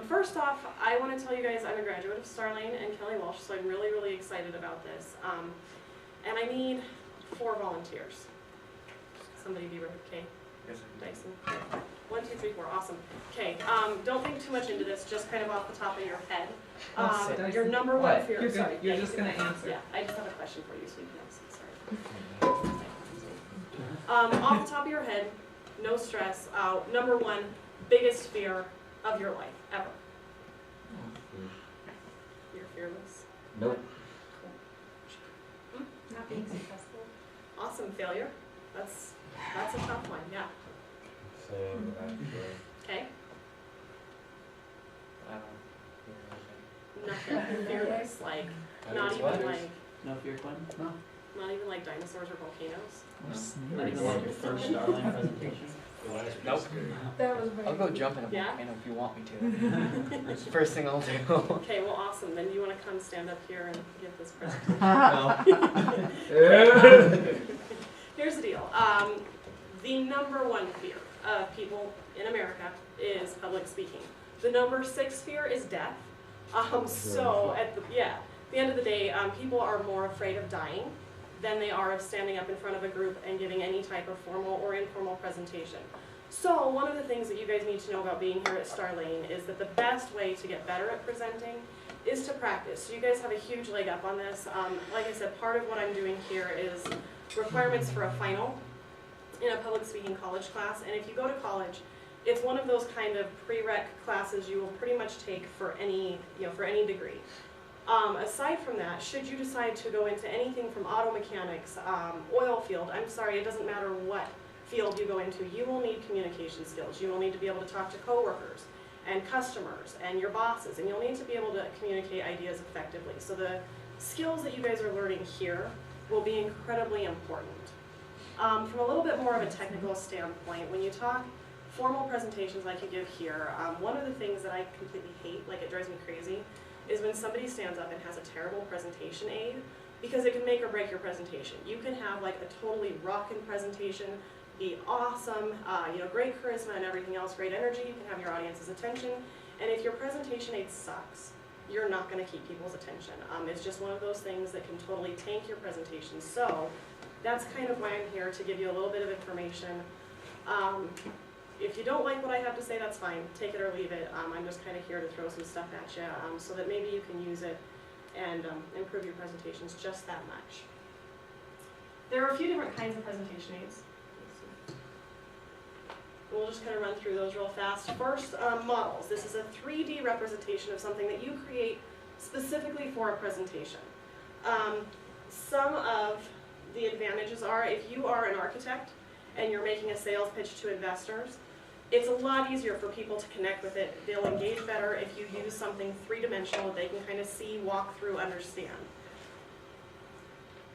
First off, I want to tell you guys I'm a graduate of Starlane and Kelly Walsh, so I'm really, really excited about this. And I need 4 volunteers. Somebody be ready, okay? Yes, Dyson. 1, 2, 3, 4, awesome. Okay, don't think too much into this, just kind of off the top of your head. Your number one fear, You're sorry. You're yeah, just you can gonna answer. Yeah, I just have a question for you, so you can answer, sorry. Off the top of your head, no stress, number 1 biggest fear of your life, ever. You're fearless. Nope. Not being successful. Awesome. Failure. That's a tough one, yeah. Same, Okay? I Nothing fearless, like, not even Spiders. like, No fear, Quinn? No. not even like dinosaurs or volcanoes. Not even like your first Starline presentation? Nope. That was very. I'll go jump in a Yeah? volcano if you want me to. It's the first thing I'll do. Okay, well, awesome. Then you want to come stand up here and give this presentation? No. Here's the deal. The number 1 fear of people in America is public speaking. The number 6 fear is death. So at the end of the day, people are more afraid of dying than they are of standing up in front of a group and giving any type of formal or informal presentation. So one of the things that you guys need to know about being here at Starlane is that the best way to get better at presenting is to practice. So you guys have a huge leg up on this. Like I said, part of what I'm doing here is requirements for a final in a public speaking college class. And if you go to college, it's one of those kind of prereq classes you will pretty much take for any degree. Aside from that, should you decide to go into anything from auto mechanics, oil field, I'm sorry, it doesn't matter what field you go into, you will need communication skills. You will need to be able to talk to coworkers and customers and your bosses, and you'll need to be able to communicate ideas effectively. So the skills that you guys are learning here will be incredibly important. From a little bit more of a technical standpoint, when you talk formal presentations like you give here, one of the things that I completely hate, like it drives me crazy, is when somebody stands up and has a terrible presentation aid, because it can make or break your presentation. You can have like a totally rockin' presentation, be awesome, great charisma and everything else, great energy, you can have your audience's attention, and if your presentation aid sucks, you're not gonna keep people's attention. It's just one of those things that can totally tank your presentation. So that's kind of why I'm here, to give you a little bit of information. If you don't like what I have to say, that's fine. Take it or leave it. I'm just kind of here to throw some stuff at you so that maybe you can use it and improve your presentations just that much. There are a few different kinds of presentation aids. We'll just kind of run through those real fast. First, models. This is a 3D representation of something that you create specifically for a presentation. Some of the advantages are, if you are an architect and you're making a sales pitch to investors, it's a lot easier for people to connect with it. They'll engage better if you use something 3-dimensional that they can kind of see, walk through, understand.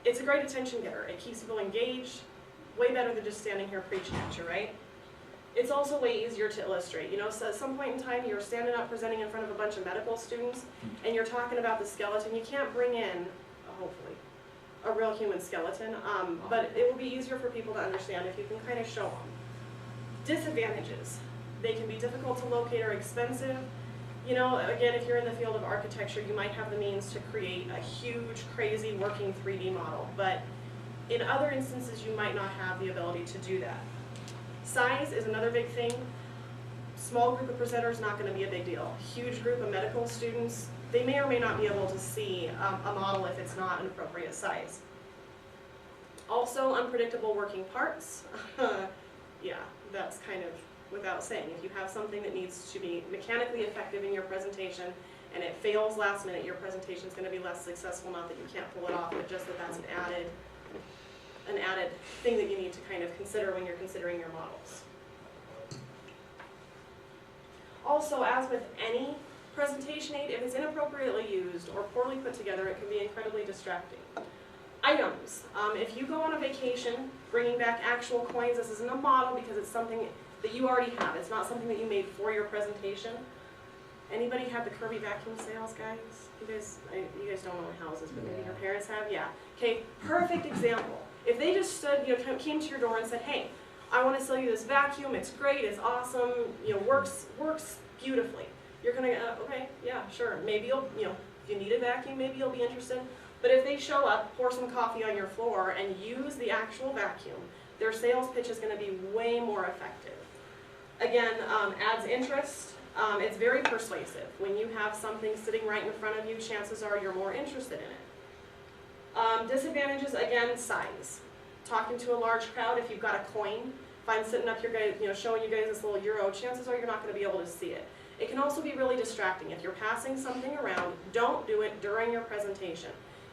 It's a great attention getter. It keeps people engaged, way better than just standing here preaching at you, right? It's also way easier to illustrate. So at some point in time, you're standing up presenting in front of a bunch of medical students, and you're talking about the skeleton. You can't bring in, hopefully, a real human skeleton, but it will be easier for people to understand if you can kind of show them. Disadvantages. They can be difficult to locate or expensive. Again, if you're in the field of architecture, you might have the means to create a huge, crazy working 3D model, but in other instances, you might not have the ability to do that. Size is another big thing. Small group of presenters, not going to be a big deal. Huge group of medical students, they may or may not be able to see a model if it's not an appropriate size. Also, unpredictable working parts. Yeah, that's kind of without saying. If you have something that needs to be mechanically effective in your presentation and it fails last minute, your presentation is going to be less successful. Not that you can't pull it off, but just that that's an added thing that you need to kind of consider when you're considering your models. Also, as with any presentation aid, if it's inappropriately used or poorly put together, it can be incredibly distracting. Items. If you go on a vacation, bringing back actual coins, this isn't a model because it's something that you already have. It's not something that you made for your presentation. Anybody have the Kirby vacuum sales, guys? You guys don't own houses, but maybe your parents have? Yeah. Okay, perfect example. If they just stood, came to your door and said, hey, I want to sell you this vacuum, it's great, it's awesome, works beautifully. You're gonna, okay, yeah, sure, maybe you'll, if you need a vacuum, maybe you'll be interested. But if they show up, pour some coffee on your floor, and use the actual vacuum, their sales pitch is gonna be way more effective. Again, adds interest. It's very persuasive. When you have something sitting right in front of you, chances are you're more interested in it. Disadvantages, again, size. Talking to a large crowd, if you've got a coin, if I'm sitting up here, guys, showing you guys this little euro, chances are you're not going to be able to see it. It can also be really distracting. If you're passing something around, don't do it during your presentation.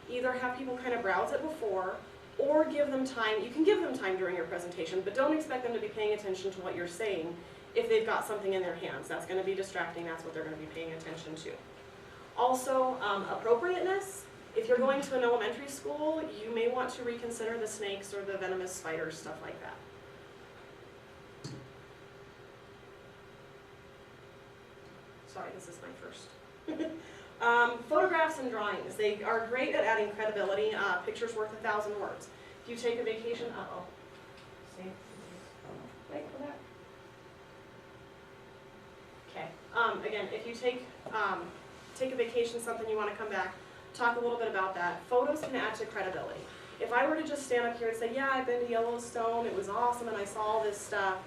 Either have people kind of browse it before, or give them time. You can give them time during your presentation, but don't expect them to be paying attention to what you're saying if they've got something in their hands. That's going to be distracting. That's what they're going to be paying attention to. Also, appropriateness. If you're going to an elementary school, you may want to reconsider the snakes or the venomous spiders, stuff like that. Sorry, this is my first. Photographs and drawings. They are great at adding credibility. Picture's worth 1,000 words. If you take a vacation, see? Wait for that. Okay. Again, if you take a vacation, something you want to come back, talk a little bit about that. Photos can add to credibility. If I were to just stand up here and say, yeah, I've been to Yellowstone, it was awesome, and I saw all this stuff,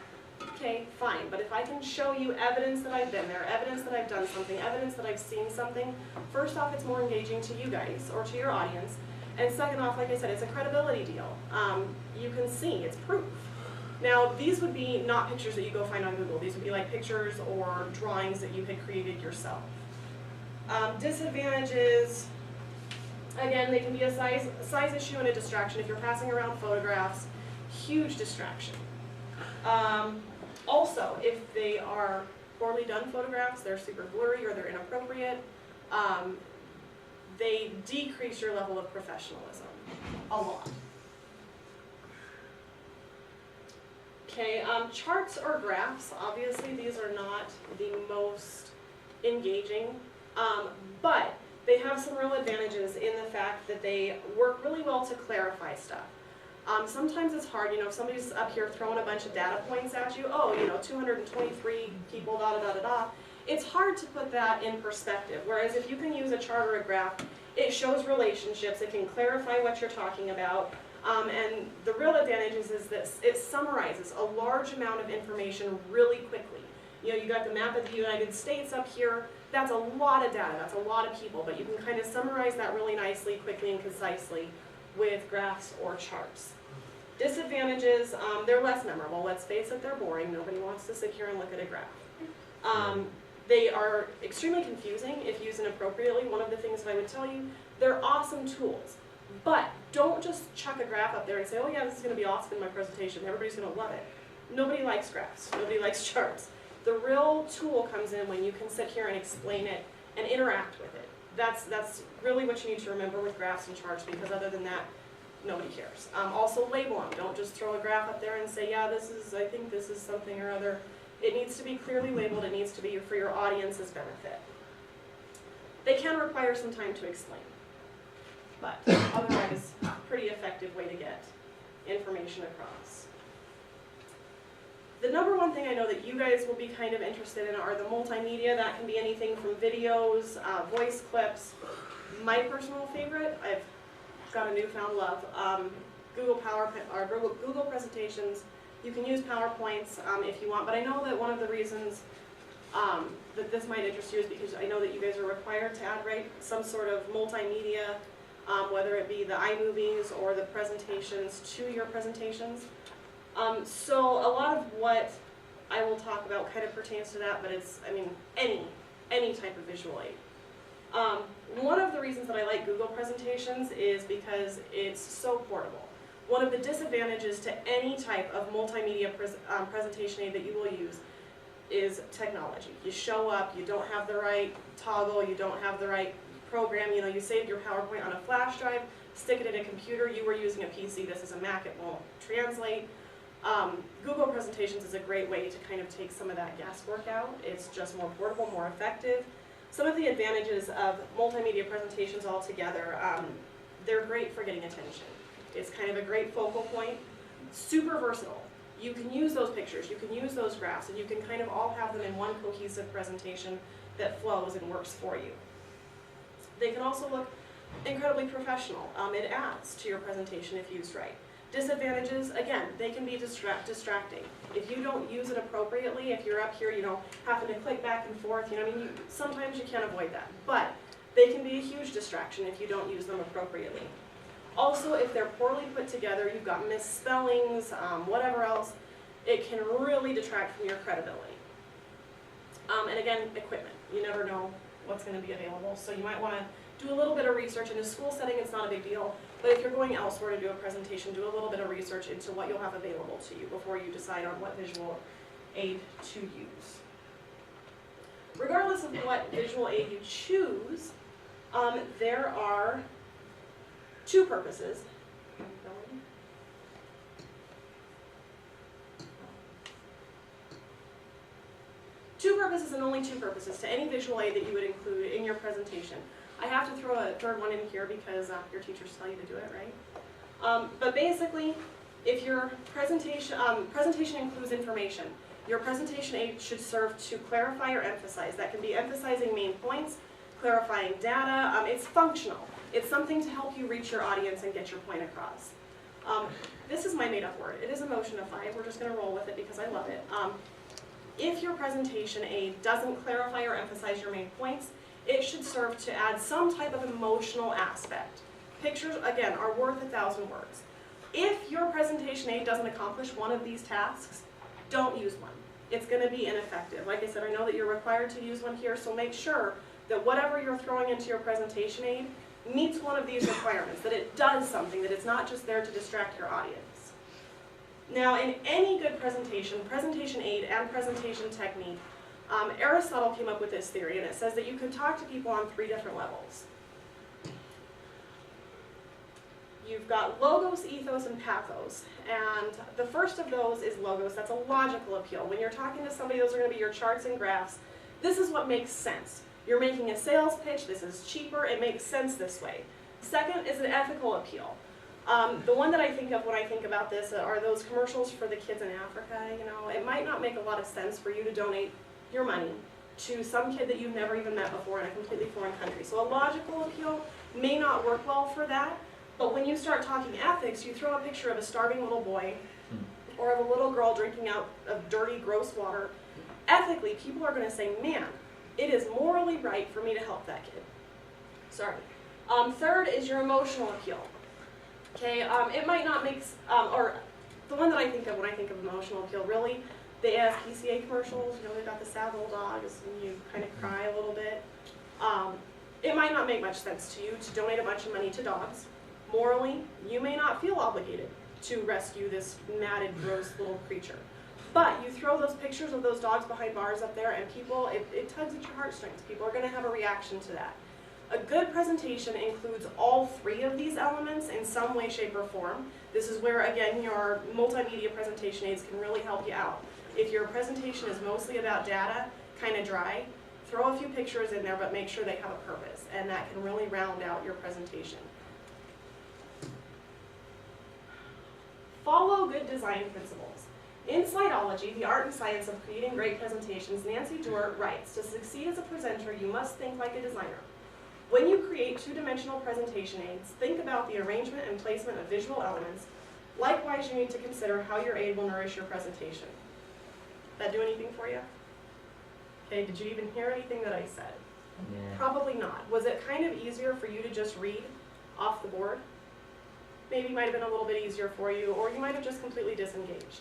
okay, fine. But if I can show you evidence that I've been there, evidence that I've done something, evidence that I've seen something, first off, it's more engaging to you guys or to your audience. And second off, like I said, it's a credibility deal. You can see, it's proof. Now, these would be not pictures that you go find on Google. These would be like pictures or drawings that you had created yourself. Disadvantages, again, they can be a size issue and a distraction. If you're passing around photographs, huge distraction. Also, if they are poorly done photographs, they're super blurry or they're inappropriate, they decrease your level of professionalism a lot. Okay, charts or graphs, obviously these are not the most engaging, but they have some real advantages in the fact that they work really well to clarify stuff. Sometimes it's hard, if somebody's up here throwing a bunch of data points at you, 223 people, da-da-da-da-da, it's hard to put that in perspective, whereas if you can use a chart or a graph, it shows relationships, it can clarify what you're talking about, and the real advantage is that it summarizes a large amount of information really quickly. You got the map of the United States up here, that's a lot of data, that's a lot of people, but you can kind of summarize that really nicely, quickly, and concisely with graphs or charts. Disadvantages, they're less memorable. Let's face it, they're boring. Nobody wants to sit here and look at a graph. They are extremely confusing if used inappropriately. One of the things that I would tell you, they're awesome tools. But don't just chuck a graph up there and say, oh yeah, this is going to be awesome in my presentation. Everybody's going to love it. Nobody likes graphs. Nobody likes charts. The real tool comes in when you can sit here and explain it and interact with it. That's really what you need to remember with graphs and charts, because other than that, nobody cares. Also label them. Don't just throw a graph up there and say, yeah, I think this is something or other. It needs to be clearly labeled. It needs to be for your audience's benefit. They can require some time to explain, but otherwise, pretty effective way to get information across. The number one thing I know that you guys will be kind of interested in are the multimedia. That can be anything from videos, voice clips. My personal favorite, I've got a newfound love, Google presentations. You can use PowerPoints if you want, but I know that one of the reasons that this might interest you is because I know that you guys are required to add some sort of multimedia, whether it be the iMovies or the presentations to your presentations. So a lot of what I will talk about kind of pertains to that, but it's, any type of visual aid. One of the reasons that I like Google presentations is because it's so portable. One of the disadvantages to any type of multimedia presentation aid that you will use is technology. You show up, you don't have the right toggle, you don't have the right program, you saved your PowerPoint on a flash drive, stick it in a computer, you were using a PC, this is a Mac, it won't translate. Google presentations is a great way to kind of take some of that guesswork out. It's just more portable, more effective. Some of the advantages of multimedia presentations altogether, they're great for getting attention. It's kind of a great focal point, super versatile. you can use those pictures, you can use those graphs, and you can kind of all have them in one cohesive presentation that flows and works for you. They can also look incredibly professional. It adds to your presentation if used right. Disadvantages, again, they can be distracting. If you don't use it appropriately, if you're up here, having to click back and forth, sometimes you can't avoid that. But they can be a huge distraction if you don't use them appropriately. Also, if they're poorly put together, you've got misspellings, whatever else, it can really detract from your credibility. And again, equipment. You never know what's going to be available, so you might want to do a little bit of research. In a school setting, it's not a big deal, but if you're going elsewhere to do a presentation, do a little bit of research into what you'll have available to you before you decide on what visual aid to use. Regardless of what visual aid you choose, there are two purposes. Two purposes and only two purposes to any visual aid that you would include in your presentation. I have to throw a third one in here because your teachers tell you to do it, right? But basically, if your presentation includes information, your presentation aid should serve to clarify or emphasize. That can be emphasizing main points, clarifying data. It's functional. It's something to help you reach your audience and get your point across. This is my made-up word. It is Emotionify. We're just going to roll with it because I love it. If your presentation aid doesn't clarify or emphasize your main points, it should serve to add some type of emotional aspect. Pictures, again, are worth 1,000 words. If your presentation aid doesn't accomplish one of these tasks, don't use one. It's going to be ineffective. Like I said, I know that you're required to use one here, so make sure that whatever you're throwing into your presentation aid meets one of these requirements, that it does something, that it's not just there to distract your audience. Now, in any good presentation aid and presentation technique, Aristotle came up with this theory, and it says that you can talk to people on 3 different levels. You've got logos, ethos, and pathos, and the first of those is logos. That's a logical appeal. When you're talking to somebody, those are going to be your charts and graphs. This is what makes sense. You're making a sales pitch, this is cheaper, it makes sense this way. Second is an ethical appeal. The one that I think of when I think about this are those commercials for the kids in Africa. It might not make a lot of sense for you to donate your money to some kid that you've never even met before in a completely foreign country. So a logical appeal may not work well for that, but when you start talking ethics, you throw a picture of a starving little boy or of a little girl drinking out of dirty, gross water. Ethically, people are going to say, man, it is morally right for me to help that kid. Sorry. Third is your emotional appeal. Okay, it might not make, or the one that I think of when I think of emotional appeal, really, the ASPCA commercials, they've got the sad little dogs and you kind of cry a little bit. It might not make much sense to you to donate a bunch of money to dogs. Morally, you may not feel obligated to rescue this matted, gross little creature. But you throw those pictures of those dogs behind bars up there and people, it tugs at your heartstrings. People are going to have a reaction to that. A good presentation includes all 3 of these elements in some way, shape, or form. This is where, again, your multimedia presentation aids can really help you out. If your presentation is mostly about data, kind of dry, throw a few pictures in there, but make sure they have a purpose, and that can really round out your presentation. Follow good design principles. In Slideology, the art and science of creating great presentations, Nancy Dewar writes, to succeed as a presenter, you must think like a designer. When you create 2-dimensional presentation aids, think about the arrangement and placement of visual elements. Likewise, you need to consider how your aid will nourish your presentation. That do anything for you? Okay, did you even hear anything that I said? Yeah. Probably not. Was it kind of easier for you to just read off the board? Maybe might have been a little bit easier for you, or you might have just completely disengaged.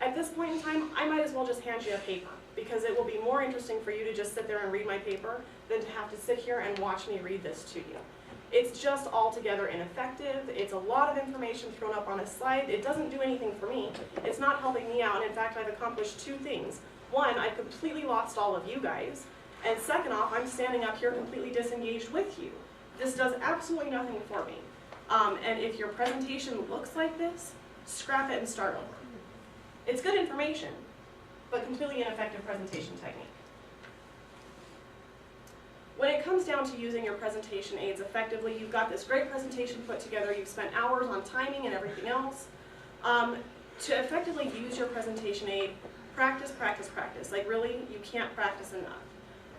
At this point in time, I might as well just hand you a paper, because it will be more interesting for you to just sit there and read my paper than to have to sit here and watch me read this to you. It's just altogether ineffective. It's a lot of information thrown up on a slide. It doesn't do anything for me. It's not helping me out, and in fact, I've accomplished 2 things. One, I've completely lost all of you guys, and second off, I'm standing up here completely disengaged with you. This does absolutely nothing for me. And if your presentation looks like this, scrap it and start over. It's good information, but completely ineffective presentation technique. When it comes down to using your presentation aids effectively, you've got this great presentation put together, you've spent hours on timing and everything else. to effectively use your presentation aid, practice, practice, practice. Like really, you can't practice enough.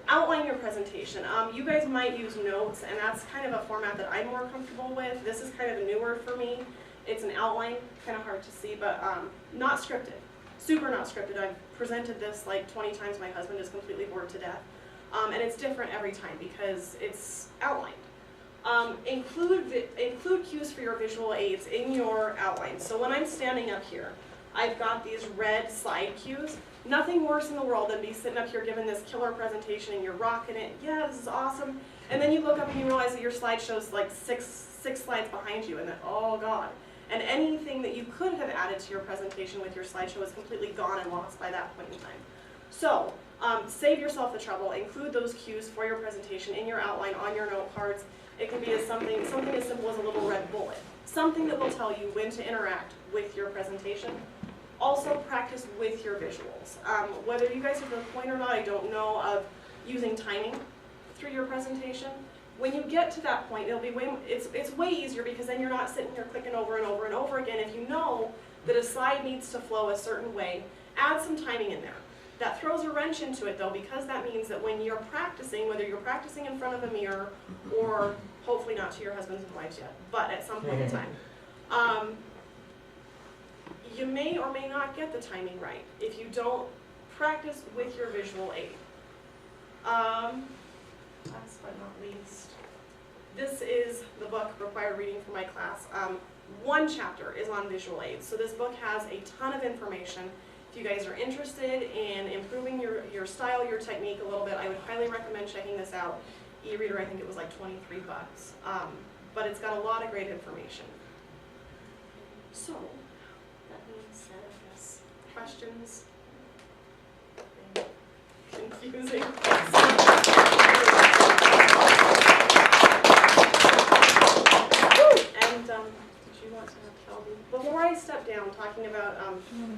Outline your presentation. You guys might use notes, and that's kind of a format that I'm more comfortable with. This is kind of newer for me. It's an outline, kind of hard to see, but not scripted. Super not scripted. I've presented this like 20 times. My husband is completely bored to death. And it's different every time because it's outlined. Include cues for your visual aids in your outline. So when I'm standing up here, I've got these red slide cues. Nothing worse in the world than be sitting up here giving this killer presentation and you're rocking it. Yeah, this is awesome. And then you look up and you realize that your slideshow's like six slides behind you, and then, oh God. And anything that you could have added to your presentation with your slideshow is completely gone and lost by that point in time. So, save yourself the trouble. Include those cues for your presentation in your outline on your note cards. It can be something as simple as a little red bullet. Something that will tell you when to interact with your presentation. Also, practice with your visuals. Whether you guys have the point or not, I don't know, of using timing through your presentation. When you get to that point, it'll be it's way easier because then you're not sitting here clicking over and over and over again. If you know that a slide needs to flow a certain way, add some timing in there. That throws a wrench into it though, because that means that when you're practicing, whether you're practicing in front of a mirror or hopefully not to your husbands and wives yet, but at some point in time, you may or may not get the timing right if you don't practice with your visual aid. Last but not least, this is the book required reading for my class. One chapter is on visual aids, so this book has a ton of information. If you guys are interested in improving your style, your technique a little bit, I would highly recommend checking this out. E-reader, I think it was like 23 bucks, but it's got a lot of great information. So, that being said, I guess, questions? Confusing. And did you want to tell me, before I step down talking about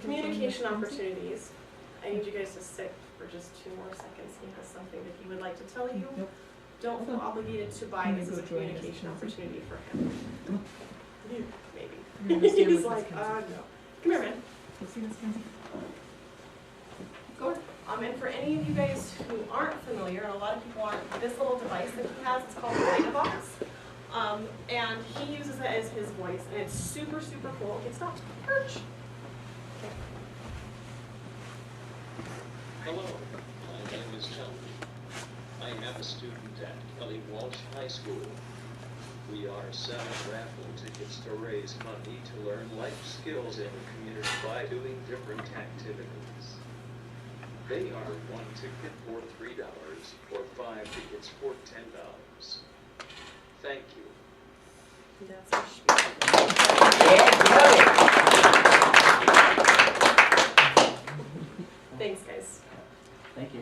communication opportunities, I need you guys to sit for just 2 more seconds. He has something that he would like to tell you. Nope. Don't feel obligated to buy. This is a communication opportunity for him. Maybe. He's like, no. Come here, man. Go ahead. And for any of you guys who aren't familiar, and a lot of people aren't, this little device that he has, it's called Dynavox. And he uses it as his voice, and it's super, super cool. Okay, stop. Perch. Okay. Hello, my name is Tony. I am a student at Kelly Walsh High School. We are selling raffle tickets to raise money to learn life skills in the community by doing different activities. They are 1 ticket for $3 or 5 tickets for $10. Thank you. That's our spiel. Thanks, guys. Thank you.